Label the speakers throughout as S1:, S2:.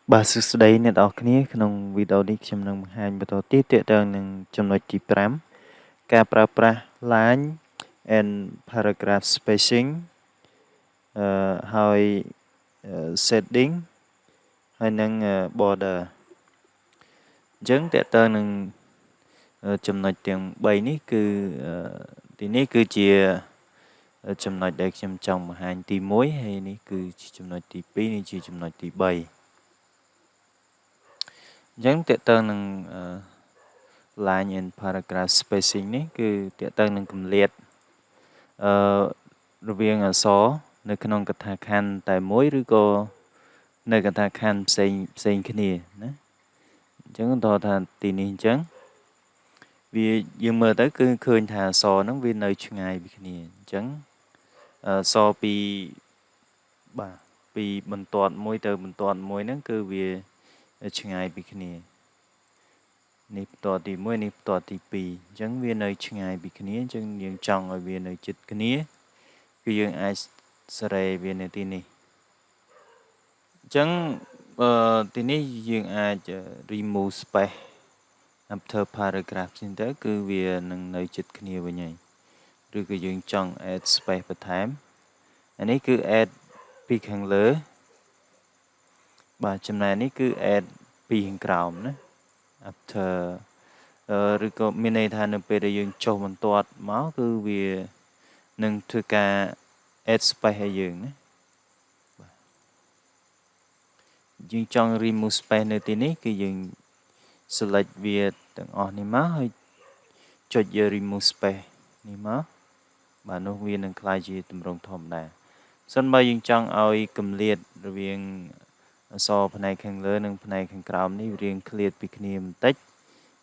S1: Bà sự đây nè đó kiaក្នុងvideoនេះខ្ញុំនឹងបង្ហាញបន្តទៀតទាក់ទងនឹងចំណុចទី5ការប្រើប្រាស់ line and paragraph spacing ហើយ setting ហើយនឹង border អញ្ចឹងទាក់ទងនឹងចំណុចទាំង3នេះគឺទីនេះគឺជាចំណុចដែលខ្ញុំចង់បង្ហាញទី1ហើយនេះគឺជាចំណុចទី2នេះជាចំណុចទី3អញ្ចឹងតើតើនឹង line and paragraph spacing នេះគឺតើតើនឹងគម្លាតរវាងអក្សរនៅក្នុងកថាខណ្ឌតែមួយឬក៏នៅកថាខណ្ឌផ្សេងគ្នាណាអញ្ចឹងតើថាទីនេះអញ្ចឹងវាយើងមើលទៅគឺឃើញថាអក្សរហ្នឹងវានៅឆ្ងាយពីគ្នាអញ្ចឹងអក្សរពីបន្ទាត់មួយទៅបន្ទាត់មួយហ្នឹងគឺវាឆ្ងាយពីគ្នានេះបន្ទាត់ទី1នេះបន្ទាត់ទី2អញ្ចឹងវានៅឆ្ងាយពីគ្នាអញ្ចឹងយើងចង់ឲ្យវានៅជិតគ្នាគឺយើងអាចសេរីវានៅទីនេះអញ្ចឹងទីនេះយើងអាច remove space after paragraph ចឹងទៅគឺវានឹងនៅជិតគ្នាវិញហើយឬក៏យើងចង់ add space បន្ថែមអានេះគឺ add ពីខាងលើបាទចំណែកនេះគឺ add ពីខាងក្រោមណា after ឬក៏មានន័យថានៅពេលដែលយើងចុះបន្ទាត់មកគឺវានឹងធ្វើការ add space ឲ្យយើងណាបាទយើងចង់ remove space នៅទីនេះគឺយើង select វាទាំងអស់នេះមកហើយចុចយក remove space នេះមកបាទនោះវានឹងក្លាយជាទម្រង់ធម្មតាសិនបើយើងចង់ឲ្យគម្លាតរវាងអក្សរផ្នែកខាងលើនិងផ្នែកខាងក្រោមនេះរៀងឃ្លាតពីគ្នាបន្តិច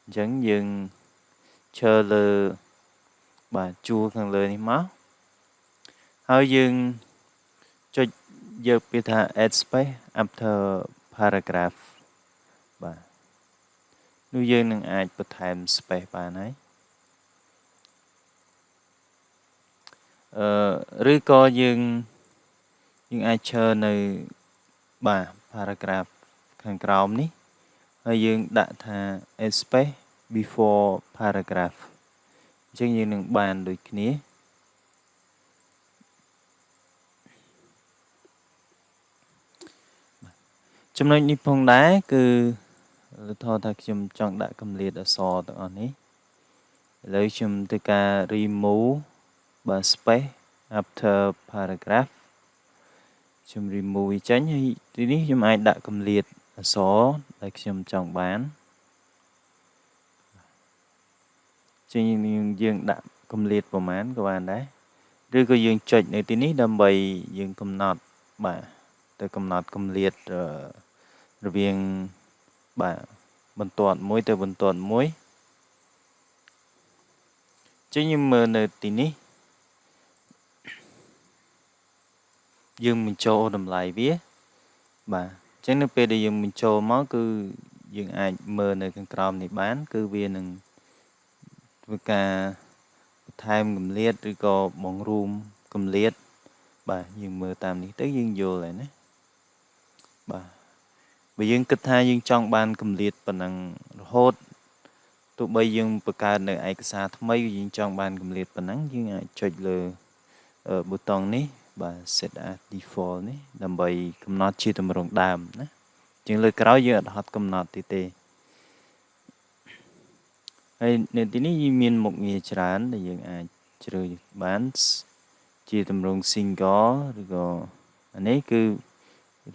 S1: អញ្ចឹងយើងឈើលើបាទជួរខាងលើនេះមកហើយយើងចុចយកពាក្យថា add space after paragraph បាទនោះយើងនឹងអាចបន្ថែម space បានហើយឬក៏យើងអាចឈើនៅបាទ paragraph ខាងក្រោមនេះហើយយើងដាក់ថា add space before paragraph អញ្ចឹងយើងនឹងបានដូចគ្នាចំណុចនេះផងដែរគឺថតថាខ្ញុំចង់ដាក់គម្លាតអក្សរទាំងអស់នេះឥឡូវខ្ញុំធ្វើការ remove បាទ space after paragraph ខ្ញុំ remove វាចេញហើយទីនេះខ្ញុំអាចដាក់គម្លាតអក្សរដែលខ្ញុំចង់បានជាងយើងដាក់គម្លាតប្រមាណក៏បានដែរឬក៏យើងចុចនៅទីនេះដើម្បីយើងកំណត់បាទទៅកំណត់គម្លាតរវាងបាទបន្ទាត់មួយទៅបន្ទាត់មួយចឹងយើងមើលនៅទីនេះយើងបញ្ចូលតម្លៃវាបាទអញ្ចឹងនៅពេលដែលយើងបញ្ចូលមកគឺយើងអាចមើលនៅខាងក្រោមនេះបានគឺវានឹងធ្វើការបន្ថែមគម្លាតឬក៏បង្រួមគម្លាតបាទយើងមើលតាមនេះទៅយើងយល់ហើយណាបាទបើយើងគិតថាយើងចង់បានគម្លាតប៉ុណ្ណឹងរហូតទោះបីយើងបង្កើតនៅឯកសារថ្មីយើងចង់បានគម្លាតប៉ុណ្ណឹងយើងអាចចុចលើប៊ូតុងនេះបាទ set as default នេះដើម្បីកំណត់ជាទម្រង់ដើមណាជាងលើក្រោយយើងអត់កំណត់ទេហើយនៅទីនេះមានមុខងារច្រើនដែលយើងអាចជ្រើសបានជាទម្រង់ single ឬក៏អានេះគឺ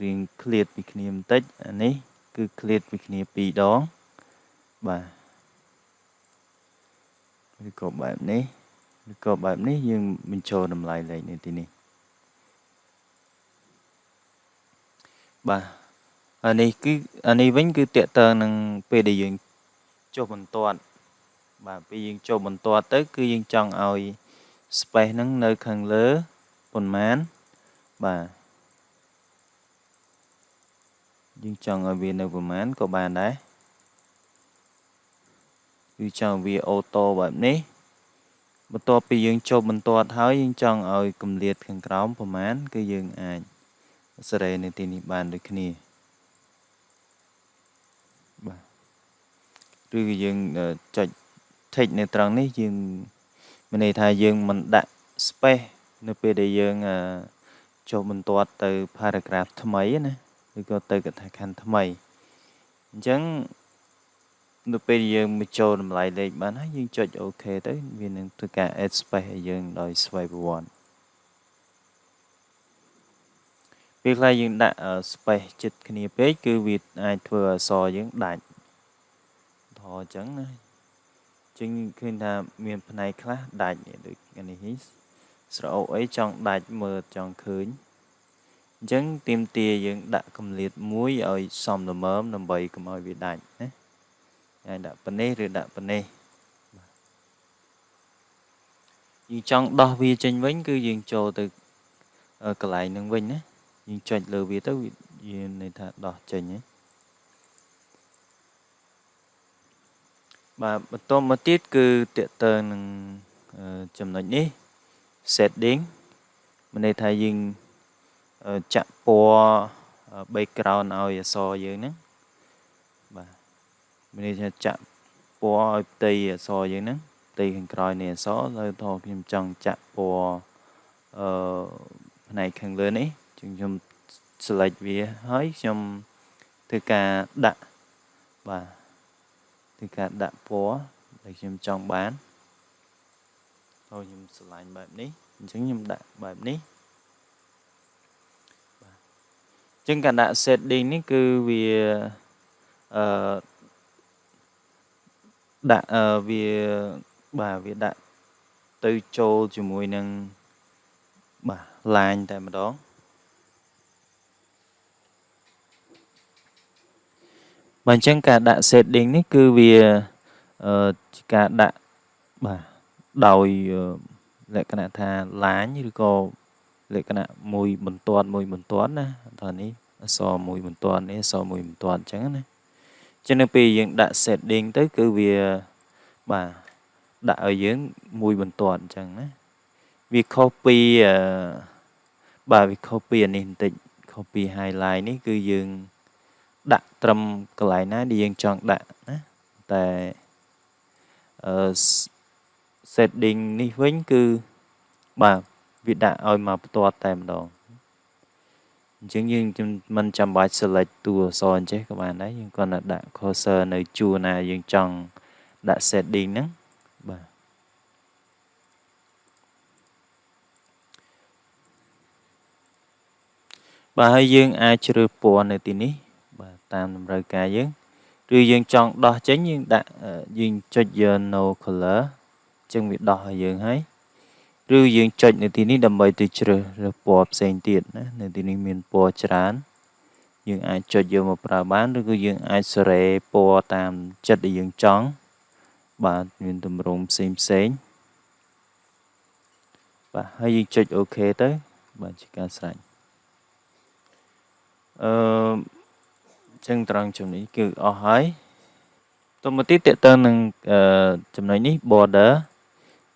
S1: រៀងឃ្លាតពីគ្នាបន្តិចអានេះគឺឃ្លាតពីគ្នា2ដងបាទឬក៏បែបនេះយើងបញ្ចូលតម្លៃលេខនៅទីនេះបាទអានេះវិញគឺតកតើនឹងពេលដែលយើងចុះបន្ទាត់បាទពេលយើងចុះបន្ទាត់ទៅគឺយើងចង់ឲ្យ space ហ្នឹងនៅខាងលើប៉ុន្មានបាទយើងចង់ឲ្យវានៅប្រមាណក៏បានដែរគឺចង់វាអូតូបែបនេះបន្ទាប់ពីយើងចុះបន្ទាត់ហើយយើងចង់ឲ្យគម្លាតខាងក្រោមប្រមាណគឺយើងអាចសេរីនៅទីនេះបានដូចគ្នា ឬយើងចុច tick នៅត្រង់នេះយើងមានន័យថាយើងមិនដាក់ space នៅពេលដែលយើងចុះបន្ទាត់ទៅ paragraph ថ្មីណាឬក៏ទៅកថាខណ្ឌថ្មីអញ្ចឹងនៅពេលយើងបញ្ចូលតម្លៃលេខបានហើយយើងចុច OK ទៅវានឹងធ្វើការ add space ឲ្យយើងដោយស្វ័យប្រវត្តិពេលខ្លះយើងដាក់ space ចិត្តគ្នាពេកគឺវាអាចធ្វើអក្សរយើងដាច់ថអញ្ចឹងណាចឹងឃើញថាមានផ្នែកខ្លះដាច់ដូចនេះស្រអុកអីចង់ដាច់មើលចង់ឃើញអញ្ចឹងទាមទារយើងដាក់កម្រិតមួយឲ្យសមល្មមដើម្បីកុំឲ្យវាដាច់ណាអាចដាក់ប៉ុណ្ណេះឬដាក់ប៉ុណ្ណេះយើងចង់ដោះវាចេញវិញគឺយើងចូលទៅកន្លែងនឹងវិញណាយើងចុចលើវាទៅយើងន័យថាដោះចេញណាបាទបន្តមកទៀតគឺតេតើនឹងចំណុចនេះ setting មានន័យថាយើងចាក់ពណ៌ background ឲ្យអក្សរយើងហ្នឹងបាទមានន័យថាចាក់ពណ៌ឲ្យផ្ទៃអក្សរយើងហ្នឹងផ្ទៃខាងក្រោយនៃអក្សរហើយថតខ្ញុំចង់ចាក់ពណ៌ផ្នែកខាងលើនេះខ្ញុំ select វាហើយខ្ញុំធ្វើការដាក់បាទធ្វើការដាក់ពណ៌ដែលខ្ញុំចង់បានហើយខ្ញុំឆ្លាញ់បែបនេះអញ្ចឹងខ្ញុំដាក់បែបនេះបាទអញ្ចឹងការដាក់ setting នេះគឺវាដាក់វាបាទវាដាក់ទៅចូលជាមួយនឹងបាទ line តែម្ដងបើអញ្ចឹងការដាក់ setting នេះគឺវាការដាក់បាទដោយលក្ខណៈថា line ឬក៏លក្ខណៈមួយបន្ទាត់ណាតើនេះអក្សរមួយបន្ទាត់នេះអក្សរមួយបន្ទាត់អញ្ចឹងណាចឹងនៅពេលយើងដាក់ setting ទៅគឺវាបាទដាក់ឲ្យយើងមួយបន្ទាត់អញ្ចឹងណាវា copy បាទវា copy អានេះបន្តិច copy highlight នេះគឺយើងដាក់ត្រឹមកន្លែងណាដែលយើងចង់ដាក់ណាតែsetting នេះវិញគឺបាទវាដាក់ឲ្យមកផ្ទាត់តែម្ដងអញ្ចឹងយើងមិនចាំបាច់ select តួអក្សរអញ្ចេះក៏បានដែរយើងគ្រាន់តែដាក់ cursor នៅជួរណាយើងចង់ដាក់ setting ហ្នឹងបាទបាទហើយយើងអាចជ្រើសពណ៌នៅទីនេះបាទតាមតម្រូវការយើងឬយើងចង់ដោះចេញយើងដាក់យើងចុចយក no color អញ្ចឹងវាដោះឲ្យយើងហើយឬយើងចុចនៅទីនេះដើម្បីទៅជ្រើសរើសពណ៌ផ្សេងទៀតណានៅទីនេះមានពណ៌ច្រើនយើងអាចចុចយកមកប្រើបានឬក៏យើងអាចសេរីពណ៌តាមចិត្តដែលយើងចង់បាទមានទម្រង់ផ្សេងបាទហើយយើងចុច OK ទៅបាទជាការស្រេចចឹងត្រង់ចំណុចគឺអស់ហើយតទៅមកទៀតតទៅនឹងចំណុចនេះ border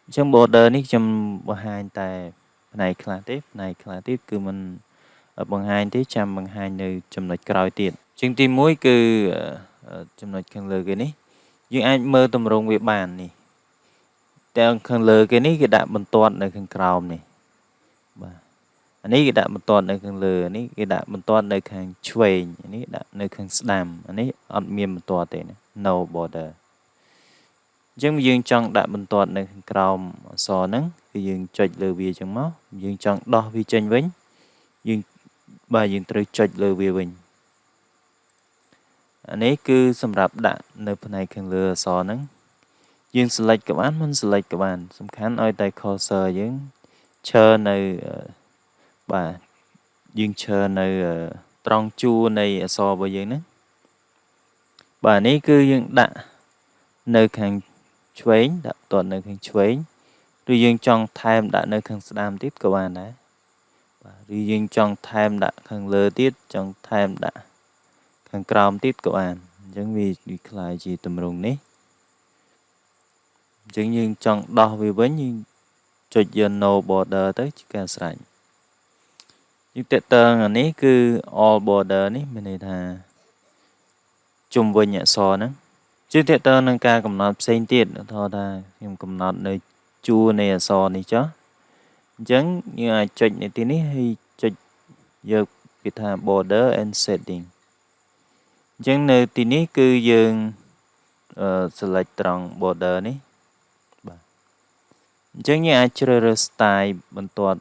S1: អញ្ចឹង border នេះខ្ញុំបង្ហាញតែផ្នែកខ្លះទេផ្នែកខ្លះទៀតគឺមិនបង្ហាញទេចាំបង្ហាញនៅចំណុចក្រោយទៀតជាងទី1គឺចំណុចខាងលើគេនេះយើងអាចមើលទម្រង់វាបាននេះតែខាងលើគេនេះគេដាក់បន្ទាត់នៅខាងក្រោមនេះបាទអានេះគេដាក់បន្ទាត់នៅខាងលើនេះគេដាក់បន្ទាត់នៅខាងឆ្វេងអានេះដាក់នៅខាងស្ដាំអានេះអត់មានបន្ទាត់ទេណា no border អញ្ចឹងយើងចង់ដាក់បន្ទាត់នៅខាងក្រោមអក្សរហ្នឹងគឺយើងចុចលើវាចឹងមកយើងចង់ដោះវាចេញវិញយើងបាទយើងត្រូវចុចលើវាវិញអានេះគឺសម្រាប់ដាក់នៅផ្នែកខាងលើអក្សរហ្នឹងយើង select ក៏បានមិន select ក៏បានសំខាន់ឲ្យតែ cursor យើងឈើនៅបាទយើងឈើនៅត្រង់ជួរនៃអក្សររបស់យើងហ្នឹងបាទនេះគឺយើងដាក់នៅខាងឆ្វេងដាក់បន្ទាត់នៅខាងឆ្វេងឬយើងចង់ថែមដាក់នៅខាងស្ដាំទៀតក៏បានដែរបាទឬយើងចង់ថែមដាក់ខាងលើទៀតចង់ថែមដាក់ខាងក្រោមទៀតក៏បានអញ្ចឹងវាខ្លាយជាទម្រង់នេះអញ្ចឹងយើងចង់ដោះវាវិញយើងចុចយក no border ទៅជាការស្រេចយើងតេតើអានេះគឺ all border នេះមានន័យថាជុំវិញអក្សរហ្នឹង chứ thiệt tơ nâng ca cầm nọt xanh tiết thôi ta nhưng cầm nọt nơi chua này sò này chó chẳng như ai chọn này tí ní hay chọn giờ cái thà border and setting chẳng nơi tí ní cứ dương select trong border ní chẳng như ai chơi style bên tuột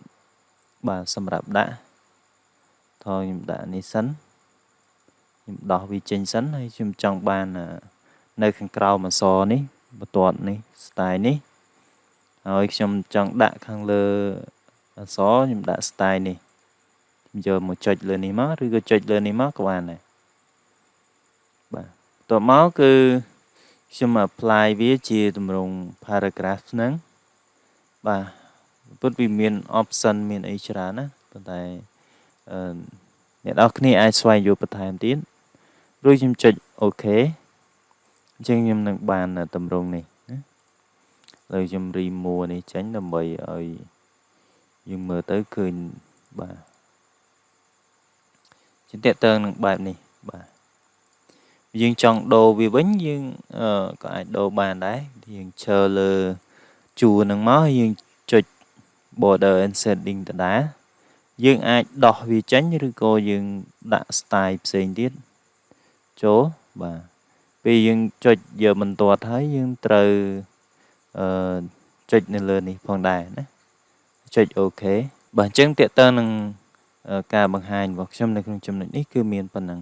S1: bà xâm rạp đã thôi nhưng đã ní sẵn nhưng đọc vì trên sẵn hay chung trong bàn nơi khăn cao mà so ní bên tuột ní style ní rồi chung trong đã khăn lơ xó nhưng đã style ní giờ một chạch lên ní má rồi chạch lên ní má các bạn này tụi máu cứ chung apply viết chia tùm rung paragraph nâng bà bất vì miền option miền ấy chả ná tạiអ្នកនរគ្នាអាចស្វែងយល់បន្ថែមទៀតរួចខ្ញុំចុចអូខេអញ្ចឹងខ្ញុំនឹងបានតម្រងនេះណាហើយខ្ញុំរីមួនេះចេញដើម្បីឲ្យយើងមើលទៅឃើញបាទជាតកតើនឹងបែបនេះបាទយើងចង់ដូរវាវិញយើងក៏អាចដូរបានដែរយើងឈើលើជួរនឹងមកយើងចុច border and setting ដដែលយើងអាចដោះវាចេញឬក៏យើងដាក់ style ផ្សេងទៀតចូលបាទពេលយើងចុចយកបន្ទាត់ហើយយើងត្រូវចុចនៅលើនេះផងដែរណាចុចអូខេបាទអញ្ចឹងតើតើនឹងការបង្ហាញរបស់ខ្ញុំនៅក្នុងចំណុចនេះគឺមានប៉ុណ្ណឹង